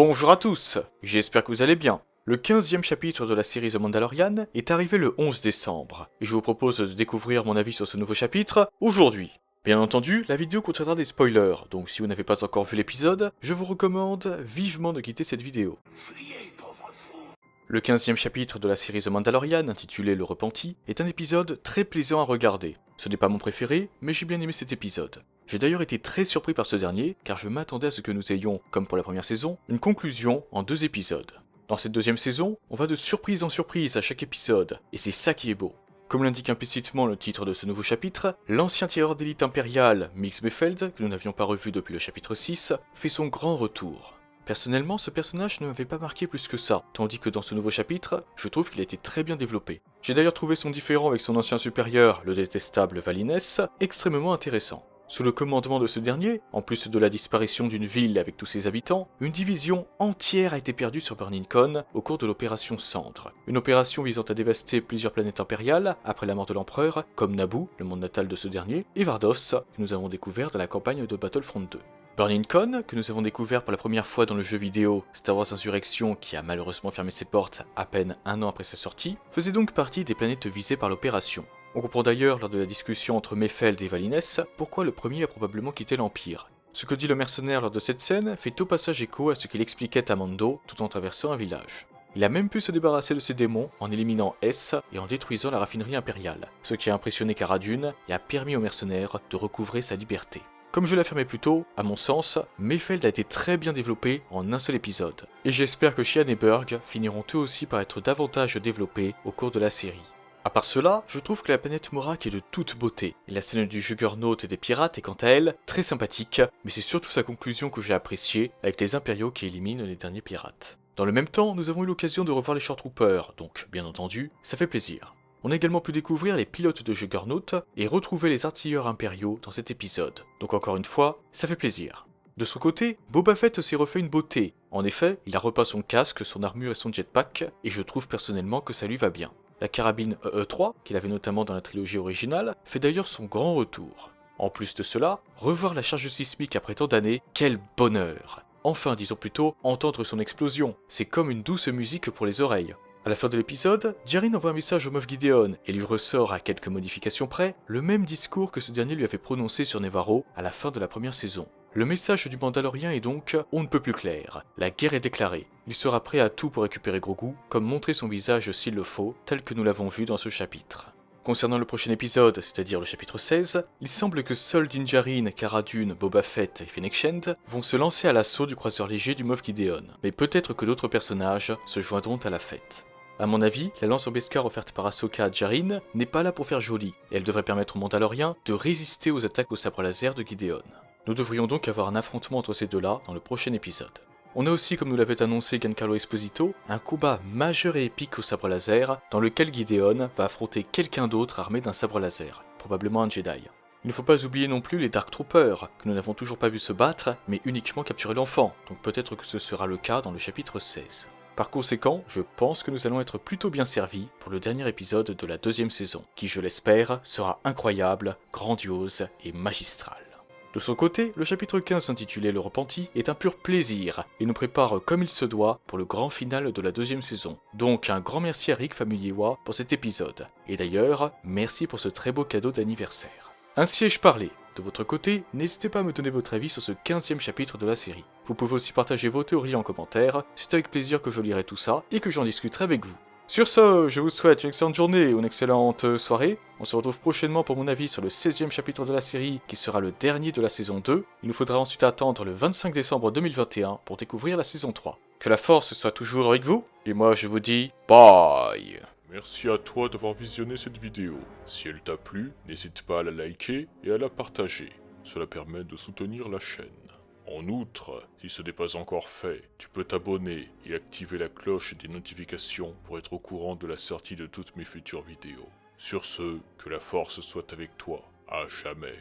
Bonjour à tous, j'espère que vous allez bien. Le 15e chapitre de la série The Mandalorian est arrivé le 11 décembre, et je vous propose de découvrir mon avis sur ce nouveau chapitre aujourd'hui. Bien entendu, la vidéo contiendra des spoilers, donc si vous n'avez pas encore vu l'épisode, je vous recommande vivement de quitter cette vidéo. Le 15e chapitre de la série The Mandalorian, intitulé Le Repenti, est un épisode très plaisant à regarder. Ce n'est pas mon préféré, mais j'ai bien aimé cet épisode. J'ai d'ailleurs été très surpris par ce dernier, car je m'attendais à ce que nous ayons, comme pour la première saison, une conclusion en 2 épisodes. Dans cette deuxième saison, on va de surprise en surprise à chaque épisode, et c'est ça qui est beau. Comme l'indique implicitement le titre de ce nouveau chapitre, l'ancien tireur d'élite impérial, Mix Befeld, que nous n'avions pas revu depuis le chapitre 6, fait son grand retour. Personnellement, ce personnage ne m'avait pas marqué plus que ça, tandis que dans ce nouveau chapitre, je trouve qu'il a été très bien développé. J'ai d'ailleurs trouvé son différend avec son ancien supérieur, le détestable Valines, extrêmement intéressant. Sous le commandement de ce dernier, en plus de la disparition d'une ville avec tous ses habitants, une division entière a été perdue sur Burning Con au cours de l'opération Cendre. Une opération visant à dévaster plusieurs planètes impériales après la mort de l'empereur, comme Naboo, le monde natal de ce dernier, et Vardos, que nous avons découvert dans la campagne de Battlefront 2. Burning Con, que nous avons découvert pour la première fois dans le jeu vidéo Star Wars Insurrection, qui a malheureusement fermé ses portes à peine un an après sa sortie, faisait donc partie des planètes visées par l'opération. On comprend d'ailleurs lors de la discussion entre Mefeld et Valines pourquoi le premier a probablement quitté l'Empire. Ce que dit le mercenaire lors de cette scène fait au passage écho à ce qu'il expliquait à Mando tout en traversant un village. Il a même pu se débarrasser de ses démons en éliminant S et en détruisant la raffinerie impériale, ce qui a impressionné Cara Dune et a permis au mercenaire de recouvrer sa liberté. Comme je l'affirmais plus tôt, à mon sens, Mefeld a été très bien développé en un seul épisode, et j'espère que Xian et Burg finiront eux aussi par être davantage développés au cours de la série. À part cela, je trouve que la planète Morak est de toute beauté, et la scène du Juggernaut et des pirates est quant à elle très sympathique, mais c'est surtout sa conclusion que j'ai appréciée, avec les impériaux qui éliminent les derniers pirates. Dans le même temps, nous avons eu l'occasion de revoir les Shoretroopers, donc bien entendu, ça fait plaisir. On a également pu découvrir les pilotes de Juggernaut et retrouver les artilleurs impériaux dans cet épisode, donc encore une fois, ça fait plaisir. De son côté, Boba Fett s'est refait une beauté. En effet, il a repeint son casque, son armure et son jetpack, et je trouve personnellement que ça lui va bien. La carabine EE3, qu'il avait notamment dans la trilogie originale, fait d'ailleurs son grand retour. En plus de cela, revoir la charge sismique après tant d'années, quel bonheur! Enfin, disons plutôt, entendre son explosion, c'est comme une douce musique pour les oreilles. À la fin de l'épisode, Djarin envoie un message au Moff Gideon et lui ressort à quelques modifications près le même discours que ce dernier lui avait prononcé sur Nevarro à la fin de la première saison. Le message du Mandalorien est donc « on ne peut plus clair ». La guerre est déclarée. Il sera prêt à tout pour récupérer Grogu, comme montrer son visage s'il le faut, tel que nous l'avons vu dans ce chapitre. Concernant le prochain épisode, c'est-à-dire le chapitre 16, il semble que seuls Din Djarin, Cara Dune, Boba Fett et Fennec Shand vont se lancer à l'assaut du croiseur léger du Moff Gideon, mais peut-être que d'autres personnages se joindront à la fête. A mon avis, la lance en Beskar offerte par Ahsoka à Djarin n'est pas là pour faire joli, et elle devrait permettre aux Mandaloriens de résister aux attaques au sabre laser de Gideon. Nous devrions donc avoir un affrontement entre ces deux-là dans le prochain épisode. On a aussi, comme nous l'avait annoncé Giancarlo Esposito, un combat majeur et épique au sabre laser, dans lequel Gideon va affronter quelqu'un d'autre armé d'un sabre laser, probablement un Jedi. Il ne faut pas oublier non plus les Dark Troopers, que nous n'avons toujours pas vu se battre, mais uniquement capturer l'enfant, donc peut-être que ce sera le cas dans le chapitre 16. Par conséquent, je pense que nous allons être plutôt bien servis pour le dernier épisode de la deuxième saison, qui je l'espère sera incroyable, grandiose et magistral. De son côté, le chapitre 15 intitulé Le Repenti est un pur plaisir et nous prépare comme il se doit pour le grand final de la deuxième saison. Donc un grand merci à Rick Famuyiwa pour cet épisode. Et d'ailleurs, merci pour ce très beau cadeau d'anniversaire. Ainsi ai-je parlé. De votre côté, n'hésitez pas à me donner votre avis sur ce 15e chapitre de la série. Vous pouvez aussi partager vos théories en commentaire, c'est avec plaisir que je lirai tout ça et que j'en discuterai avec vous. Sur ce, je vous souhaite une excellente journée ou une excellente soirée. On se retrouve prochainement pour mon avis sur le 16e chapitre de la série, qui sera le dernier de la saison 2. Il nous faudra ensuite attendre le 25 décembre 2021 pour découvrir la saison 3. Que la force soit toujours avec vous, et moi je vous dis bye. Merci à toi d'avoir visionné cette vidéo. Si elle t'a plu, n'hésite pas à la liker et à la partager. Cela permet de soutenir la chaîne. En outre, si ce n'est pas encore fait, tu peux t'abonner et activer la cloche des notifications pour être au courant de la sortie de toutes mes futures vidéos. Sur ce, que la force soit avec toi, à jamais.